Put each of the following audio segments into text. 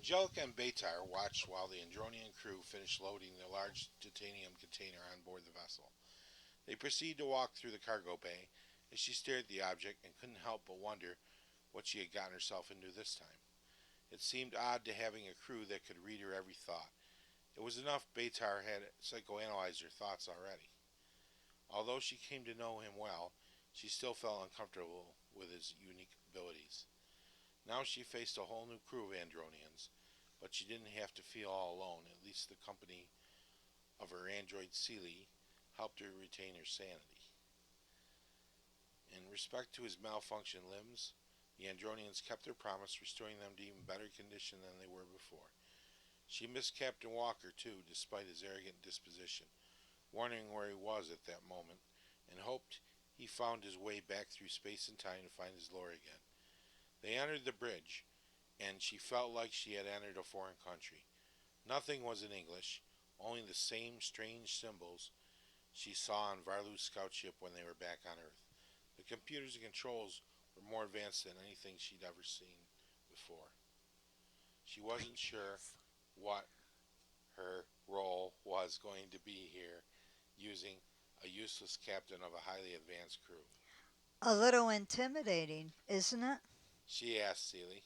Angelica and Beitar watched while the Andronian crew finished loading the large titanium container on board the vessel. They proceeded to walk through the cargo bay as she stared at the object and couldn't help but wonder what she had gotten herself into this time. It seemed odd to having a crew that could read her every thought. It was enough Beitar had psychoanalyzed her thoughts already. Although she came to know him well, she still felt uncomfortable with his unique abilities. Now she faced a whole new crew of Andronians, but she didn't have to feel all alone. At least the company of her android Seely helped her retain her sanity. In respect to his malfunctioned limbs, the Andronians kept their promise, restoring them to even better condition than they were before. She missed Captain Walker, too, despite his arrogant disposition, wondering where he was at that moment, and hoped he found his way back through space and time to find his lore again. They entered the bridge, and she felt like she had entered a foreign country. Nothing was in English, only the same strange symbols she saw on Varlu's scout ship when they were back on Earth. The computers and controls were more advanced than anything she'd ever seen before. She wasn't sure what her role was going to be here, using a useless captain of a highly advanced crew. A little intimidating, isn't it? She asked Seely.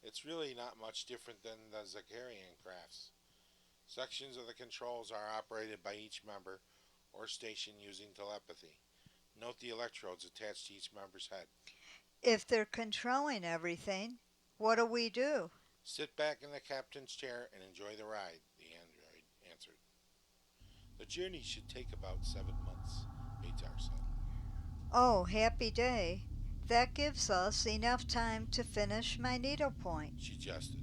It's really not much different than the Zakarian crafts. Sections of the controls are operated by each member or station using telepathy. Note the electrodes attached to each member's head. If they're controlling everything, what do we do? Sit back in the captain's chair and enjoy the ride, the android answered. The journey should take about 7 months, Beitar said. Oh, happy day. That gives us enough time to finish my needlepoint. She jested.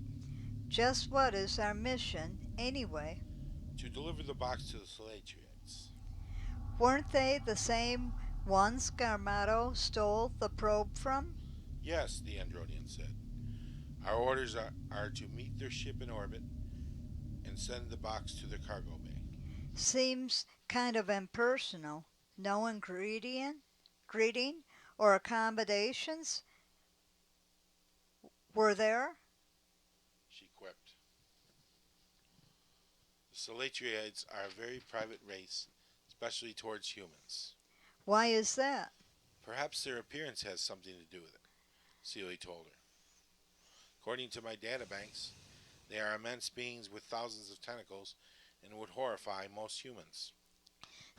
Just what is our mission, anyway? To deliver the box to the Salatrians. Weren't they the same ones Garmato stole the probe from? Yes, the Andronian said. Our orders are to meet their ship in orbit and send the box to the cargo bay. Seems kind of impersonal. No greeting or accommodations were there? She quipped. The Salatriades are a very private race, especially towards humans. Why is that? Perhaps their appearance has something to do with it, Seely told her. According to my databanks, they are immense beings with thousands of tentacles and would horrify most humans,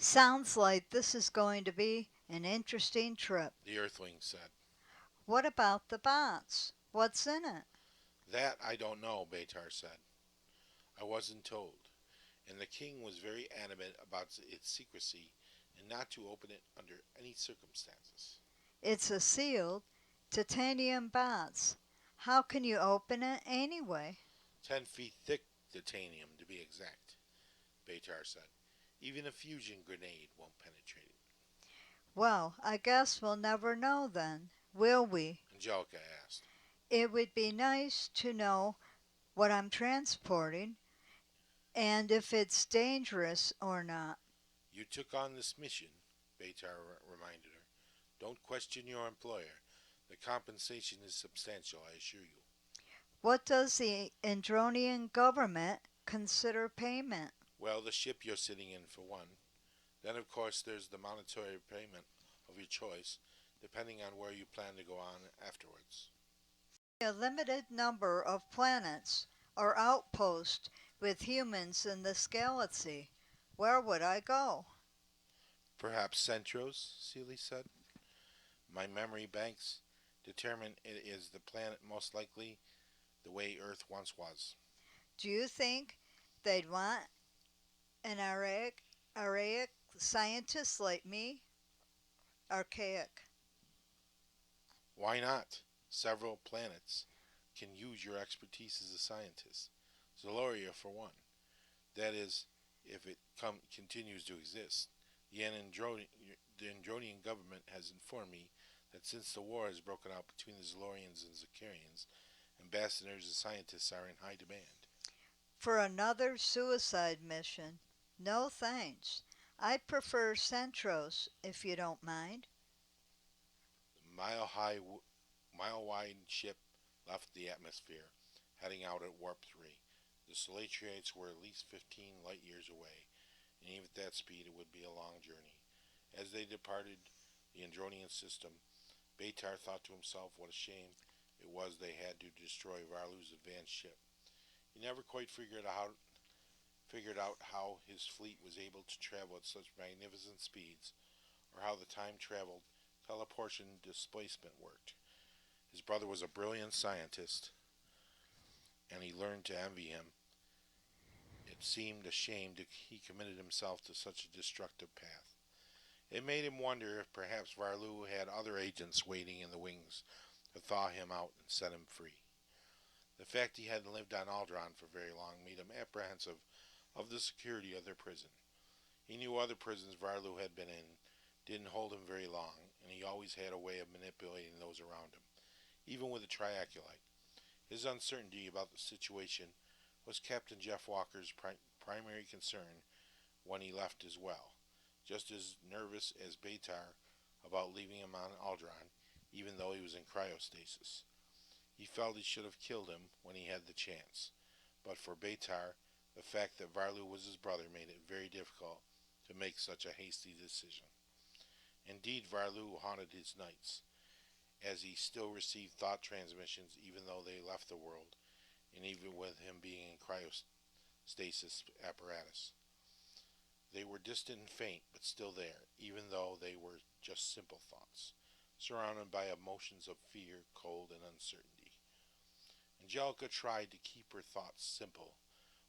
Sounds like this is going to be an interesting trip. the Earthling said. What about the bots? What's in it? That I don't know, Beitar said. I wasn't told, and the king was very adamant about its secrecy and not to open it under any circumstances. It's a sealed titanium box. How can you open it anyway? 10 feet thick titanium, to be exact, Beitar said. Even a fusion grenade won't penetrate it. Well, I guess we'll never know then, will we? Angelica asked. It would be nice to know what I'm transporting and if it's dangerous or not. You took on this mission, Beitar reminded her. Don't question your employer. The compensation is substantial, I assure you. What does the Andronian government consider payment? Well, the ship you're sitting in, for one. Then, of course, there's the monetary payment of your choice, depending on where you plan to go on afterwards. A limited number of planets or outposts with humans in this galaxy. Where would I go? Perhaps Centros, Seely said. My memory banks determine it is the planet most likely the way Earth once was. Do you think they'd want an archaic scientist like me? Archaic. Why not? Several planets can use your expertise as a scientist. Zaloria, for one. That is, if it continues to exist. The Andronian government has informed me that since the war has broken out between the Zalorians and Zakarians, ambassadors and scientists are in high demand. For another suicide mission? No thanks. I'd prefer Centros, if you don't mind. The mile high, mile wide ship left the atmosphere, heading out at warp 3. The Celatriates were at least 15 light years away, and even at that speed it would be a long journey. As they departed the Andronian system, Baatar thought to himself what a shame it was they had to destroy Varlu's advanced ship. He never quite figured out how his fleet was able to travel at such magnificent speeds, or how the time traveled teleportation displacement worked. His brother was a brilliant scientist, and he learned to envy him. It seemed a shame that he committed himself to such a destructive path. It made him wonder if perhaps Varlu had other agents waiting in the wings to thaw him out and set him free. The fact he hadn't lived on Aldron for very long made him apprehensive of the security of their prison. He knew other prisons Varlu had been in didn't hold him very long, and he always had a way of manipulating those around him, even with a triaculite. His uncertainty about the situation was Captain Jeff Walker's primary concern when he left as well, just as nervous as Baatar about leaving him on Aldron, even though he was in cryostasis. He felt he should have killed him when he had the chance, but for Baatar, the fact that Varlu was his brother made it very difficult to make such a hasty decision. Indeed, Varlu haunted his nights, as he still received thought transmissions even though they left the world, and even with him being in cryostasis apparatus. They were distant and faint, but still there, even though they were just simple thoughts, surrounded by emotions of fear, cold, and uncertainty. Angelica tried to keep her thoughts simple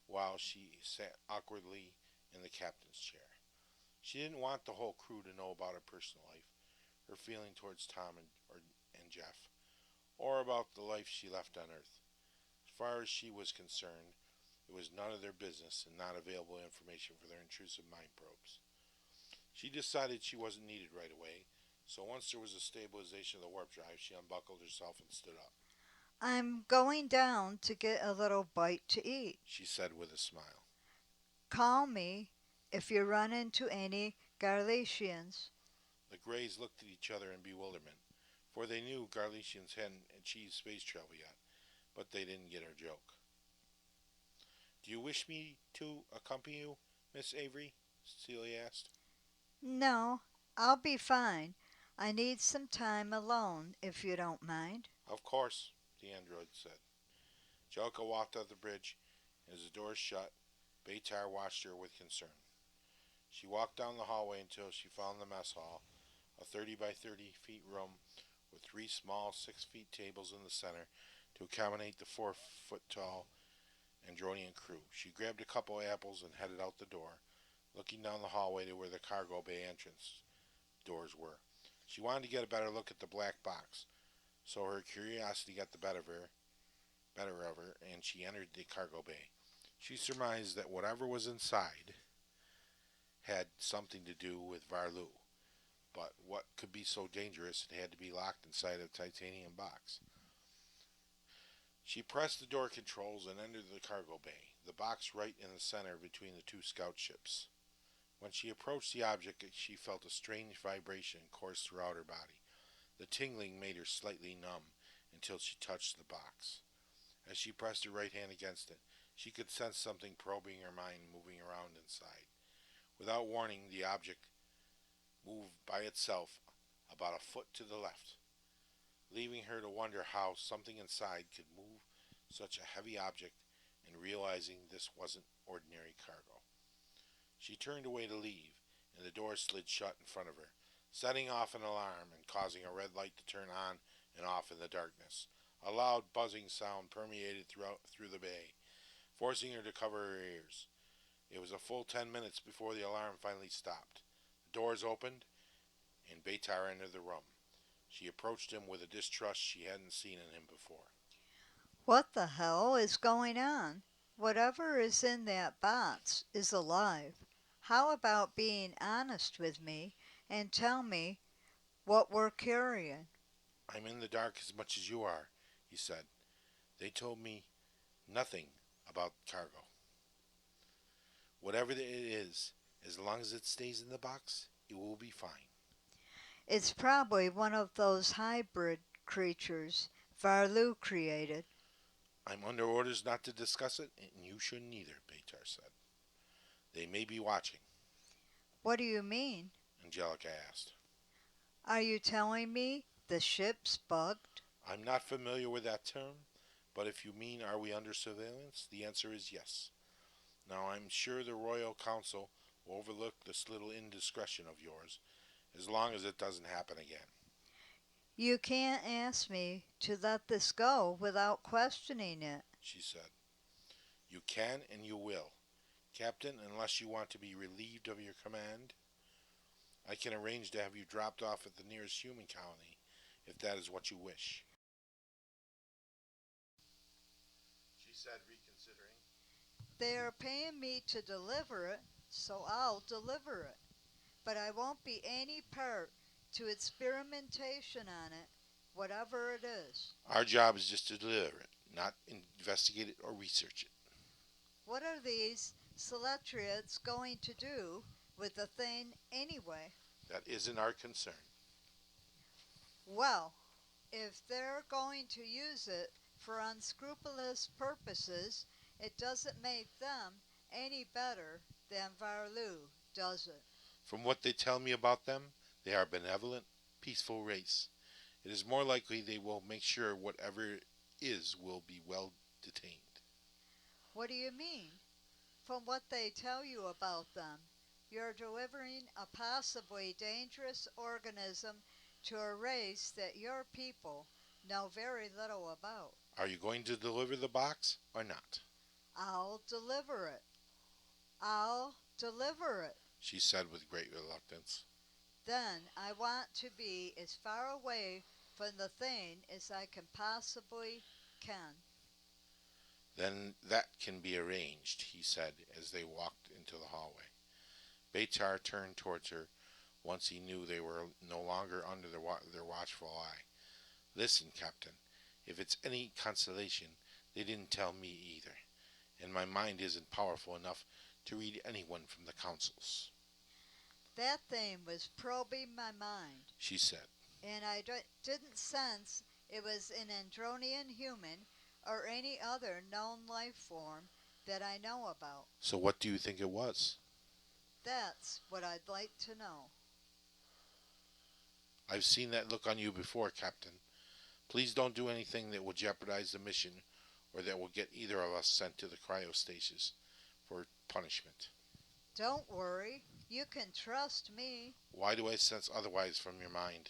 while she sat awkwardly in the captain's chair. She didn't want the whole crew to know about her personal life, her feeling towards Tom and Jeff, or about the life she left on Earth. As far as she was concerned, it was none of their business and not available information for their intrusive mind probes. She decided she wasn't needed right away, so once there was a stabilization of the warp drive, she unbuckled herself and stood up. I'm going down to get a little bite to eat, She said with a smile. Call me if you run into any Garlatians. The Greys looked at each other in bewilderment, for they knew Garlatians hadn't achieved space travel yet, but they didn't get her joke. Do you wish me to accompany you, Miss Avery? Celia asked. No, I'll be fine. I need some time alone, if you don't mind. Of course, the android said. Jelka walked up the bridge, and as the doors shut, Baatar watched her with concern. She walked down the hallway until she found the mess hall, a 30 by 30 feet room with 3 small 6 feet tables in the center to accommodate the 4-foot tall Andronian crew. She grabbed a couple apples and headed out the door, looking down the hallway to where the cargo bay entrance doors were. She wanted to get a better look at the black box, so her curiosity got the better of her, and she entered the cargo bay. She surmised that whatever was inside had something to do with Varlu, but what could be so dangerous it had to be locked inside a titanium box? She pressed the door controls and entered the cargo bay, the box right in the center between the 2 scout ships. When she approached the object, she felt a strange vibration course throughout her body. The tingling made her slightly numb until she touched the box. As she pressed her right hand against it, she could sense something probing her mind moving around inside. Without warning, the object moved by itself about a foot to the left, leaving her to wonder how something inside could move such a heavy object, and realizing this wasn't ordinary cargo. She turned away to leave, and the door slid shut in front of her, setting off an alarm and causing a red light to turn on and off in the darkness. A loud buzzing sound permeated through the bay, forcing her to cover her ears. It was a full 10 minutes before the alarm finally stopped. The doors opened, and Baatar entered the room. She approached him with a distrust she hadn't seen in him before. What the hell is going on? Whatever is in that box is alive. How about being honest with me and tell me what we're carrying? I'm in the dark as much as you are, he said. They told me nothing about cargo. Whatever it is, as long as it stays in the box, it will be fine. It's probably one of those hybrid creatures Varlu created. I'm under orders not to discuss it, and you shouldn't either, Betar said. They may be watching, What do you mean? Angelica asked. Are you telling me the ship's bugged? I'm not familiar with that term, but if you mean are we under surveillance, the answer is yes. Now I'm sure the Royal Council will overlook this little indiscretion of yours, as long as it doesn't happen again. You can't ask me to let this go without questioning it. She said. You can and you will. Captain, unless you want to be relieved of your command, I can arrange to have you dropped off at the nearest human colony, if that is what you wish. She said, reconsidering. They are paying me to deliver it, so I'll deliver it. But I won't be any part to experimentation on it, whatever it is. Our job is just to deliver it, not investigate it or research it. What are these Celetriads going to do with the thing anyway? That isn't our concern. Well, if they're going to use it for unscrupulous purposes, it doesn't make them any better than Varlu, does it? From what they tell me about them, they are a benevolent, peaceful race. It is more likely they will make sure whatever is will be well detained. What do you mean? From what they tell you about them, you're delivering a possibly dangerous organism to a race that your people know very little about. Are you going to deliver the box or not? I'll deliver it. I'll deliver it. She said with great reluctance. Then I want to be as far away from the thing as I can possibly can. Then that can be arranged, he said as they walked into the hallway. Betar turned towards her once he knew they were no longer under their watchful eye. Listen, Captain, if it's any consolation, they didn't tell me either, and my mind isn't powerful enough to read anyone from the councils. That thing was probing my mind, She said. and I didn't sense it was an Andronian human or any other known life form that I know about. So what do you think it was? That's what I'd like to know. I've seen that look on you before, Captain. Please don't do anything that will jeopardize the mission or that will get either of us sent to the cryostasis for punishment. Don't worry, you can trust me. Why do I sense otherwise from your mind?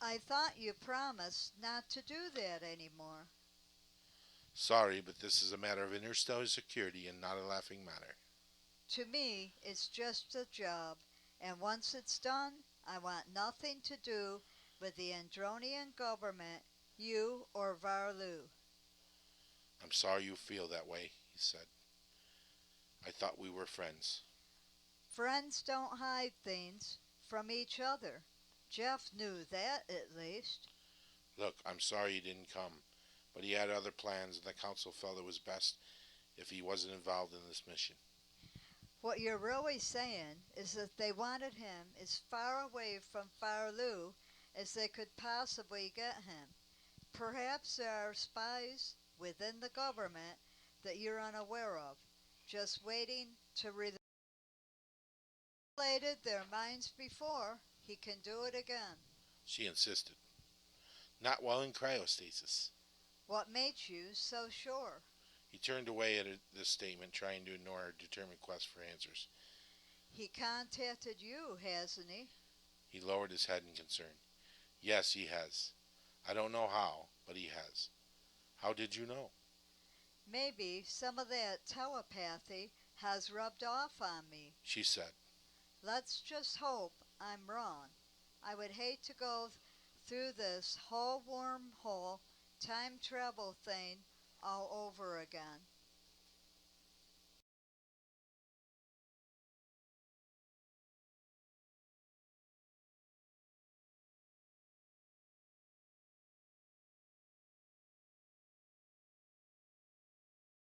I thought you promised not to do that anymore. Sorry, but this is a matter of interstellar security and not a laughing matter. To me, it's just a job, and once it's done, I want nothing to do with the Andronian government, you or Varlu. I'm sorry you feel that way, he said. I thought we were friends. Friends don't hide things from each other. Jeff knew that, at least. Look, I'm sorry you didn't come, but he had other plans and the council felt it was best if he wasn't involved in this mission. What you're really saying is that they wanted him as far away from Varlu as they could possibly get him. Perhaps there are spies within the government that you're unaware of, just waiting to related their minds before he can do it again. She insisted. Not while in cryostasis. What makes you so sure? He turned away at this statement, trying to ignore her determined quest for answers. He contacted you, hasn't he? He lowered his head in concern. Yes, he has. I don't know how, but he has. How did you know? Maybe some of that telepathy has rubbed off on me. She said. Let's just hope I'm wrong. I would hate to go through this whole wormhole time travel thing all over again.